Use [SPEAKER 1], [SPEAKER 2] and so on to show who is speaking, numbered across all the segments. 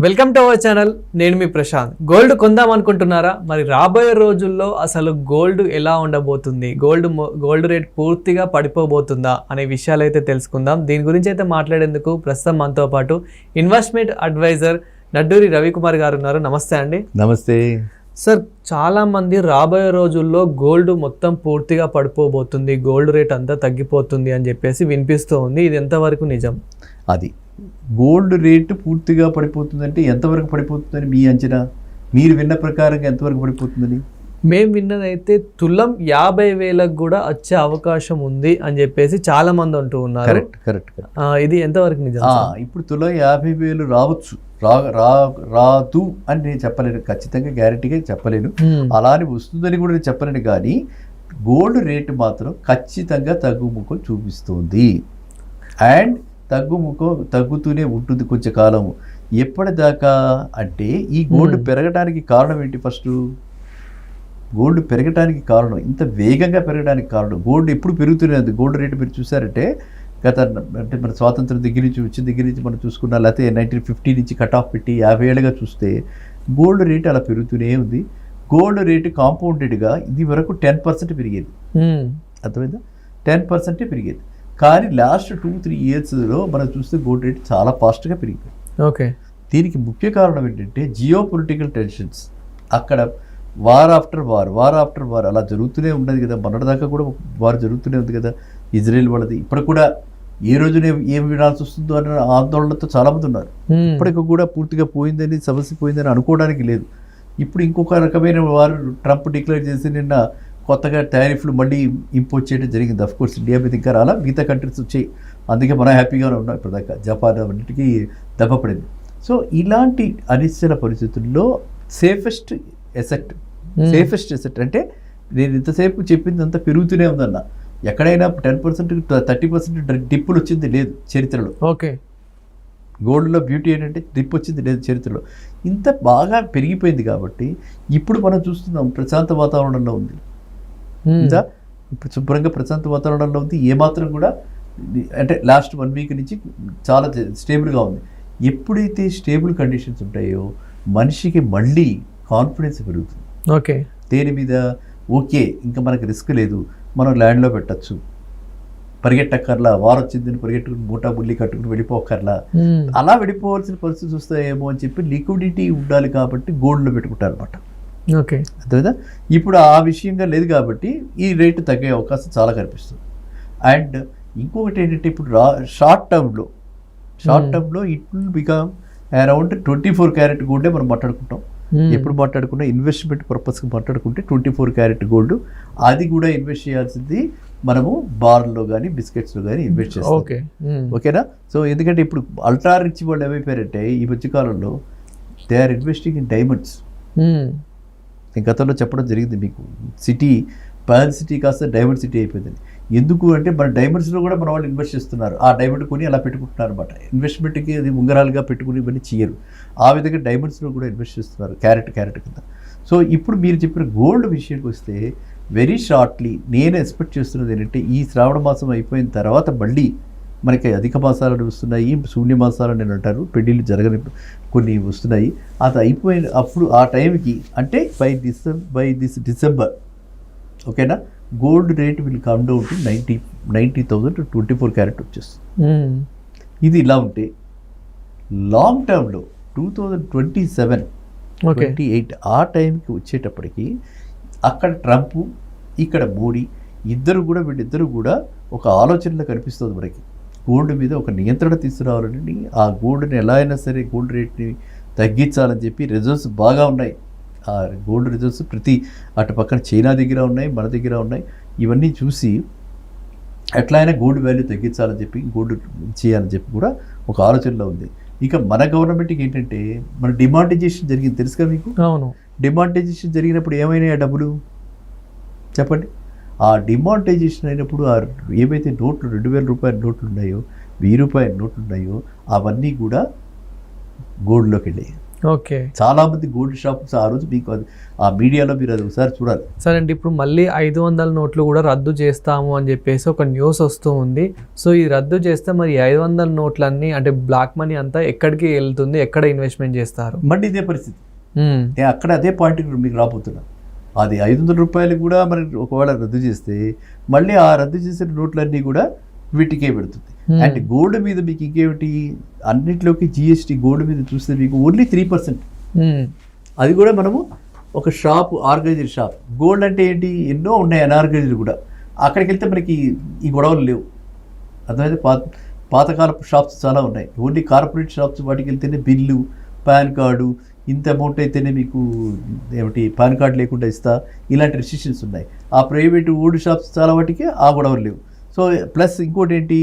[SPEAKER 1] Welcome to our channel. నేను మీ Prashanth. Gold కొందాం అనుకుంటున్నారా? మరి రాబోయే రోజుల్లో అసలు గోల్డ్ ఎలా ఉండబోతుంది, గోల్డ్ రేట్ పూర్తిగా పడిపోబోతుందా అనే విషయాలు అయితే తెలుసుకుందాం. దీని గురించి అయితే మాట్లాడేందుకు ప్రస్తుతం మనతో పాటు ఇన్వెస్ట్మెంట్ అడ్వైజర్ నడ్డూరి రవికుమార్ గారు ఉన్నారు. నమస్తే అండి.
[SPEAKER 2] నమస్తే
[SPEAKER 1] సార్. చాలా మంది రాబోయే రోజుల్లో గోల్డ్ మొత్తం పూర్తిగా పడిపోబోతుంది, గోల్డ్ రేట్ అంతా తగ్గిపోతుంది అని చెప్పేసి వినిపిస్తూ ఉంది. ఇది ఎంతవరకు నిజం?
[SPEAKER 2] అది గోల్డ్ రేటు పూర్తిగా పడిపోతుందంటే ఎంతవరకు పడిపోతుందని మీ అంచనా? మీరు విన్న ప్రకారంగా ఎంతవరకు పడిపోతుందని?
[SPEAKER 1] మేము విన్నదైతే తులం 50,000 కూడా వచ్చే అవకాశం ఉంది అని చెప్పేసి చాలా మంది అంటూ ఉన్నారు.
[SPEAKER 2] కరెక్ట్.
[SPEAKER 1] ఇది ఎంతవరకు నిజం?
[SPEAKER 2] ఇప్పుడు తులం 50,000 రావచ్చు, రాదు అని నేను చెప్పలేను, ఖచ్చితంగా గ్యారెంటీగా చెప్పలేను. అలా అని వస్తుందని కూడా నేను చెప్పలేను. కానీ గోల్డ్ రేటు మాత్రం ఖచ్చితంగా తగ్గుముఖం చూపిస్తుంది. అండ్ తగ్గుతూనే ఉంటుంది కొంచెం కాలం. ఎప్పటిదాకా అంటే ఈ గోల్డ్ పెరగడానికి కారణం ఏంటి? ఫస్ట్ గోల్డ్ పెరగడానికి కారణం, ఇంత వేగంగా పెరగడానికి కారణం, గోల్డ్ ఎప్పుడు పెరుగుతున్నది. గోల్డ్ రేటు మీరు చూసారంటే అంటే మన స్వాతంత్రం దగ్గర నుంచి వచ్చిన దగ్గర నుంచి మనం చూసుకున్నా, లేకపోతే 1950 నుంచి కట్ ఆఫ్ పెట్టి 50 ఏళ్ళుగా చూస్తే గోల్డ్ రేటు అలా పెరుగుతూనే ఉంది. గోల్డ్ రేటు కాంపౌండెడ్గా ఇది వరకు 10% పెరిగేది. అర్థమైందా? 10% పెరిగేది. కానీ లాస్ట్ 2-3 ఇయర్స్లో మనం చూస్తే గోల్డ్ రేట్ చాలా ఫాస్ట్గా పెరిగిపోయింది.
[SPEAKER 1] ఓకే.
[SPEAKER 2] దీనికి ముఖ్య కారణం ఏంటంటే జియో పొలిటికల్ టెన్షన్స్. అక్కడ వార్ ఆఫ్టర్ వార్ అలా జరుగుతూనే ఉన్నది కదా. మొన్నటిదాకా కూడా వార్ జరుగుతూనే ఉంది కదా ఇజ్రాయెల్ వాళ్ళది. ఇప్పుడు కూడా ఏ రోజునే ఏం వినాల్సి వస్తుందో అన్న ఆందోళనతో చాలామంది ఉన్నారు. ఇప్పటికి కూడా పూర్తిగా పోయిందని, సమస్య పోయిందని అనుకోవడానికి లేదు. ఇప్పుడు ఇంకొక రకమైన వారు ట్రంప్ డిక్లేర్ చేసి నిన్న కొత్తగా టారిఫ్లు మళ్ళీ ఇంపోజ్ చేయడం జరిగింది. అఫ్కోర్స్ ఇండియా మీద ఇంకా రాలా, మిగతా కంట్రీస్ వచ్చాయి. అందుకే మనం హ్యాపీగానే ఉన్నాం. ఇప్పటిదాకా జపాన్ అన్నిటికీ దెబ్బ పడింది. సో ఇలాంటి అనిశ్చల పరిస్థితుల్లో సేఫెస్ట్ ఎసెట్ అంటే నేను ఇంతసేపు చెప్పింది అంతా పెరుగుతూనే ఉందన్న. ఎక్కడైనా 10% 30% డిప్పులు వచ్చింది లేదు చరిత్రలో.
[SPEAKER 1] ఓకే.
[SPEAKER 2] గోల్డ్లో బ్యూటీ ఏంటంటే డిప్ వచ్చింది లేదు చరిత్రలో. ఇంత బాగా పెరిగిపోయింది కాబట్టి ఇప్పుడు మనం చూస్తున్నాం ప్రశాంత వాతావరణంలో ఉంది. ఇంకా ఇప్పుడు శుభ్రంగా ప్రశాంత వాతావరణంలో ఉంది. ఏమాత్రం కూడా అంటే లాస్ట్ 1 వీక్ నుంచి చాలా స్టేబుల్గా ఉంది. ఎప్పుడైతే స్టేబుల్ కండిషన్స్ ఉంటాయో మనిషికి మళ్ళీ కాన్ఫిడెన్స్ పెరుగుతుంది.
[SPEAKER 1] ఓకే.
[SPEAKER 2] దేని మీద? ఓకే, ఇంకా మనకు రిస్క్ లేదు, మనం ల్యాండ్లో పెట్టచ్చు, పరిగెట్టక్కర్లా, వారు వచ్చిందని పరిగెట్టుకుని మూటా బుల్లి కట్టుకుని వెళ్ళిపోకర్లా. అలా వెళ్ళిపోవాల్సిన పరిస్థితి వస్తాయేమో అని చెప్పి లిక్విడిటీ ఉండాలి కాబట్టి గోల్డ్లో పెట్టుకుంటారు అనమాట.
[SPEAKER 1] ఓకే.
[SPEAKER 2] అర్థమైందా? ఇప్పుడు ఆ విషయంగా లేదు కాబట్టి ఈ రేటు తగ్గే అవకాశం చాలా కనిపిస్తుంది. అండ్ ఇంకొకటి ఏంటంటే ఇప్పుడు షార్ట్ టర్మ్లో it will become around 24 carat గోల్డే మనం మాట్లాడుకుంటాం. ఎప్పుడు మాట్లాడుకున్నా ఇన్వెస్ట్మెంట్ పర్పస్కి మాట్లాడుకుంటే 24 క్యారెట్ గోల్డ్, అది కూడా ఇన్వెస్ట్ చేయాల్సింది మనము బార్లో కానీ బిస్కెట్స్లో కానీ ఇన్వెస్ట్ చేస్తాం. ఓకేనా? సో ఎందుకంటే ఇప్పుడు అల్ట్రా రిచ్ వాళ్ళు ఏమైపోయారంటే ఈ మధ్యకాలంలో they are investing in diamonds. నేను గతంలో చెప్పడం జరిగింది మీకు, పర్ల్ సిటీ కాస్త డైమండ్ సిటీ అయిపోయింది. ఎందుకు అంటే మన డైమండ్స్లో కూడా మన వాళ్ళు ఇన్వెస్ట్ చేస్తున్నారు. ఆ డైమండ్ కొని అలా పెట్టుకుంటున్నారు అనమాట. ఇన్వెస్ట్మెంట్కి అది ఉంగరాలుగా పెట్టుకుని ఇవన్నీ చేయరు. ఆ విధంగా డైమండ్స్లో కూడా ఇన్వెస్ట్ చేస్తున్నారు క్యారెట్ కింద. సో ఇప్పుడు మీరు చెప్పిన గోల్డ్ విషయానికి వస్తే వెరీ షార్ట్లీ నేను ఎక్స్పెక్ట్ చేస్తున్నది ఏంటంటే ఈ శ్రావణ మాసం అయిపోయిన తర్వాత మళ్ళీ మనకి అధిక మాసాలు వస్తున్నాయి, శూన్య మాసాలు అని అంటారు, పెళ్ళిళ్ళు జరగని కొన్ని వస్తున్నాయి. అది అయిపోయిన అప్పుడు ఆ టైంకి అంటే బై దిస్ డిసెంబర్ ఓకేనా, gold rate will come down to 90,000 to 24 carrot వచ్చేస్తుంది. ఇది ఇలా ఉంటే లాంగ్ టర్మ్లో 2027, 28 ఆ టైంకి వచ్చేటప్పటికి అక్కడ ట్రంప్, ఇక్కడ మోడీ వీళ్ళిద్దరూ కూడా ఒక ఆలోచనలో కనిపిస్తుంది మనకి. గోల్డ్ మీద ఒక నియంత్రణ తీసుకురావాలని, ఆ గోల్డ్ని ఎలా అయినా సరే గోల్డ్ రేట్ని తగ్గించాలని చెప్పి రిజర్వ్స్ బాగా ఉన్నాయి. ఆ గోల్డ్ రిజర్వ్స్ ప్రతి అటు పక్కన చైనా దగ్గర ఉన్నాయి, మన దగ్గర ఉన్నాయి. ఇవన్నీ చూసి ఎట్లా అయినా గోల్డ్ వాల్యూ తగ్గించాలని చెప్పి, గోల్డ్ చేయాలని చెప్పి కూడా ఒక ఆలోచనలో ఉంది. ఇక మన గవర్నమెంట్కి ఏంటంటే మన డిమానిటైజేషన్ జరిగింది, తెలుసుగా మీకు?
[SPEAKER 1] అవును.
[SPEAKER 2] డిమానిటైజేషన్ జరిగినప్పుడు ఏమైనా డబ్బులు చెప్పండి. ఆ డిమానిటైజేషన్ అయినప్పుడు ఆ ఏవైతే నోట్లు 2,000 రూపాయల నోట్లు ఉన్నాయో, 1,000 రూపాయల నోట్లు ఉన్నాయో అవన్నీ కూడా గోల్డ్లోకి వెళ్ళి.
[SPEAKER 1] ఓకే.
[SPEAKER 2] చాలా మంది గోల్డ్ షాప్స్ ఆ రోజు మీకు అది ఆ మీడియాలో మీరు అది ఒకసారి చూడాలి.
[SPEAKER 1] సరే అండి, ఇప్పుడు మళ్ళీ 500 నోట్లు కూడా రద్దు చేస్తాము అని చెప్పేసి ఒక న్యూస్ వస్తూ ఉంది. సో ఈ రద్దు చేస్తే మరి 500 నోట్లన్నీ అంటే బ్లాక్ మనీ అంతా ఎక్కడికి వెళ్తుంది, ఎక్కడ ఇన్వెస్ట్మెంట్ చేస్తారు?
[SPEAKER 2] మళ్ళీ ఇదే పరిస్థితి. నేను అక్కడ అదే పాయింట్ మీకు రాబోతున్నా. అది 500 రూపాయలు కూడా మరి ఒకవేళ రద్దు చేస్తే మళ్ళీ ఆ రద్దు చేసిన నోట్లన్నీ కూడా వీటికే పెడుతుంది. అండ్ గోల్డ్ మీద మీకు ఇంకేమిటి, అన్నింటిలోకి జిఎస్టీ గోల్డ్ మీద చూస్తే మీకు ఓన్లీ 3%. అది కూడా మనము ఒక షాప్, ఆర్గనైజ్డ్ షాప్. గోల్డ్ అంటే ఏంటి, ఎన్నో ఉన్నాయి అనార్గనైజ్డ్ కూడా. అక్కడికి వెళ్తే మనకి ఈ గొడవలు లేవు. అర్థమైతే పాతకాలపు షాప్స్ చాలా ఉన్నాయి. ఓన్లీ కార్పొరేట్ షాప్స్ వాటికి వెళ్తేనే బిల్లు, పాన్ కార్డు, ఇంత అమౌంట్ అయితేనే మీకు ఏమిటి పాన్ కార్డు లేకుండా ఇస్తా, ఇలాంటి రెస్ట్రిక్షన్స్ ఉన్నాయి. ఆ ప్రైవేట్ ఓల్డ్ షాప్స్ చాలా వాటికి ఆ గొడవలు లేవు. సో ప్లస్ ఇంకోటి ఏంటి,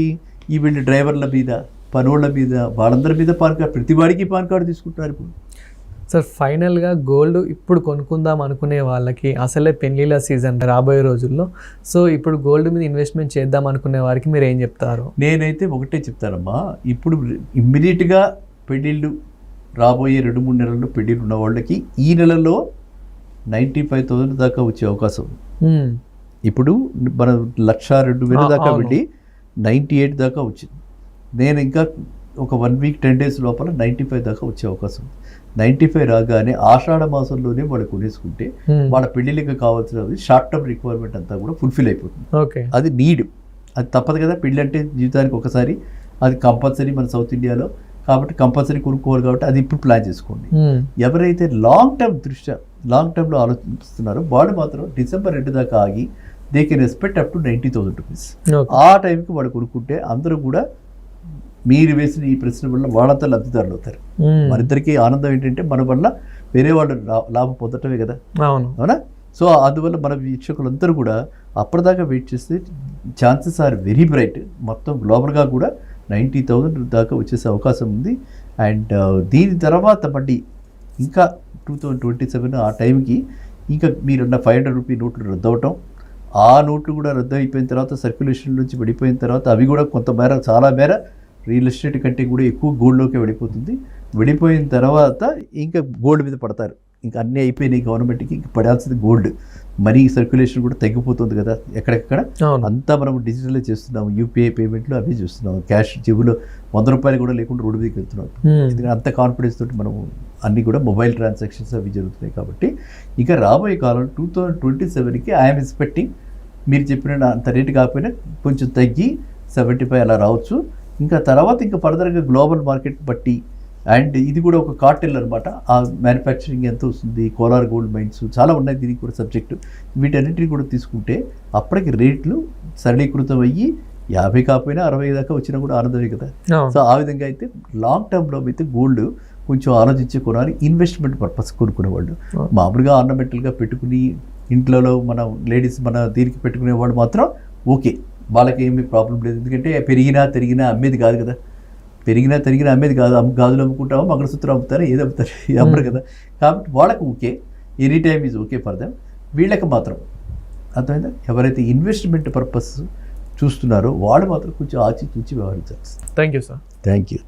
[SPEAKER 2] ఈ వీళ్ళు డ్రైవర్ల మీద, పనోళ్ళ మీద, వాళ్ళందరి మీద పాన్ కార్డు, ప్రతి వాడికి పాన్ కార్డు తీసుకుంటున్నారు ఇప్పుడు.
[SPEAKER 1] సార్ ఫైనల్గా గోల్డ్ ఇప్పుడు కొనుక్కుందాం అనుకునే వాళ్ళకి, అసలే పెళ్లిళ్ళ సీజన్ రాబోయే రోజుల్లో, సో ఇప్పుడు గోల్డ్ మీద ఇన్వెస్ట్మెంట్ చేద్దాం అనుకునే వారికి మీరు ఏం చెప్తారు?
[SPEAKER 2] నేనైతే ఒకటే చెప్తానమ్మా, ఇప్పుడు ఇమ్మీడియట్గా పెళ్ళిళ్ళు రాబోయే 2-3 నెలల్లో పెళ్ళిళ్ళు ఉన్న వాళ్ళకి ఈ నెలలో 95,000 దాకా వచ్చే అవకాశం ఉంది. ఇప్పుడు మన 1,02,000 దాకా వెళ్ళి 98 దాకా వచ్చింది. నేను ఇంకా ఒక 1 వీక్ 10 డేస్ లోపల 95 దాకా వచ్చే అవకాశం ఉంది. 95 రాగానే ఆషాఢ మాసంలోనే వాళ్ళు కొనేసుకుంటే వాళ్ళ పెళ్ళిళ్ళకి కావాల్సిన షార్ట్ టర్మ్ రిక్వైర్మెంట్ అంతా కూడా ఫుల్ఫిల్ అయిపోతుంది.
[SPEAKER 1] ఓకే,
[SPEAKER 2] అది నీడ్, అది తప్పదు కదా. పెళ్ళి అంటే జీవితానికి ఒకసారి, అది కంపల్సరీ మన సౌత్ ఇండియాలో, కాబట్టి కంపల్సరీ కొనుక్కోవాలి. కాబట్టి అది ఇప్పుడు ప్లాన్ చేసుకోండి. ఎవరైతే లాంగ్ టర్మ్లో ఆలోచిస్తున్నారో వాళ్ళు మాత్రం డిసెంబర్ 2 దాకా ఆగి they can expect up to 90,000 rupees. ఆ టైంకి వాడు కొనుక్కుంటే అందరూ కూడా మీరు వేసిన ఈ ప్రశ్న వల్ల వాళ్ళంతా లబ్ధిదారులు అవుతారు. మరిద్దరికి ఆనందం ఏంటంటే మన వల్ల వేరే వాళ్ళు లాభం పొందటమే కదా. అవునా? సో అందువల్ల మన వీక్షకులందరూ కూడా అప్పటిదాకా వెయిట్ చేస్తే ఛాన్సెస్ ఆర్ వెరీ బ్రైట్. మొత్తం గ్లోబల్గా కూడా 90,000 దాకా వచ్చేసే అవకాశం ఉంది. అండ్ దీని తర్వాత మళ్ళీ ఇంకా 2027 ఆ టైంకి ఇంకా మీరున్న 500 రూపీ నోట్లు రద్దు అవటం, ఆ నోట్లు కూడా రద్దు అయిపోయిన తర్వాత సర్క్యులేషన్ నుంచి వెళ్ళిపోయిన తర్వాత అవి కూడా కొంతమేర, చాలా మేర రియల్ ఎస్టేట్ కంటే కూడా ఎక్కువ గోల్డ్లోకి వెళ్ళిపోతుంది. వెళ్ళిపోయిన తర్వాత ఇంకా గోల్డ్ మీద పడతారు. ఇంకా అన్నీ అయిపోయినాయి గవర్నమెంట్కి, ఇంకా పడాల్సింది గోల్డ్. మనీ సర్క్యులేషన్ కూడా తగ్గిపోతుంది కదా ఎక్కడెక్కడ. అంతా మనం డిజిటలే చేస్తున్నాము, యూపీఐ పేమెంట్లు అవి చూస్తున్నాము. క్యాష్ జేబులో 100 రూపాయలు కూడా లేకుండా రోడ్డు మీదకి వెళ్తున్నాం. ఎందుకంటే అంత కాన్ఫిడెన్స్ తోటి మనం అన్నీ కూడా మొబైల్ ట్రాన్సాక్షన్స్ అవి జరుగుతున్నాయి. కాబట్టి ఇంకా రాబోయే కాలం 2027కి ఐఎమ్ ఎక్స్పెక్టింగ్ మీరు చెప్పిన అంత రేటు కాకపోయినా కొంచెం తగ్గి 75 అలా రావచ్చు. ఇంకా తర్వాత ఇంకా ఫర్దర్గా గ్లోబల్ మార్కెట్ బట్టి, అండ్ ఇది కూడా ఒక కార్టెల్ అనమాట. ఆ మ్యానుఫ్యాక్చరింగ్ ఎంత వస్తుంది, కోలార్ గోల్డ్ మైన్స్ చాలా ఉన్నాయి దీనికి కూడా సబ్జెక్టు. వీటన్నిటిని కూడా తీసుకుంటే అప్పటికి రేట్లు సరళీకృతం అయ్యి 50 కాకపోయినా 60 దాకా వచ్చినా కూడా ఆనందమే కదా. సో ఆ విధంగా అయితే లాంగ్ టర్మ్లో అయితే గోల్డ్ కొంచెం ఆలోచించి కొనాలి. ఇన్వెస్ట్మెంట్ పర్పస్ కొనుక్కునేవాళ్ళు, మామూలుగా ఆర్నమెంటల్గా పెట్టుకుని ఇంట్లో మన లేడీస్ మన దీనికి పెట్టుకునేవాళ్ళు మాత్రం ఓకే, వాళ్ళకి ఏమీ ప్రాబ్లం లేదు. ఎందుకంటే పెరిగినా తరిగినా అమ్మేది కాదు కదా. పెరిగినా తరిగినా అమ్మేది కాదు. గాజులు అమ్ముకుంటామో, మంగళసూత్రం అమ్ముతారో, ఏది అమ్ముతారు, అమ్మరు కదా. కాబట్టి వాళ్ళకి okay, any time is okay for them. వీళ్ళకి మాత్రం అర్థమైందా, ఎవరైతే ఇన్వెస్ట్మెంట్ పర్పస్ చూస్తున్నారో వాళ్ళు మాత్రం కొంచెం ఆచితూచి వ్యవహరించాలి.
[SPEAKER 1] Thank you sir.
[SPEAKER 2] Thank you.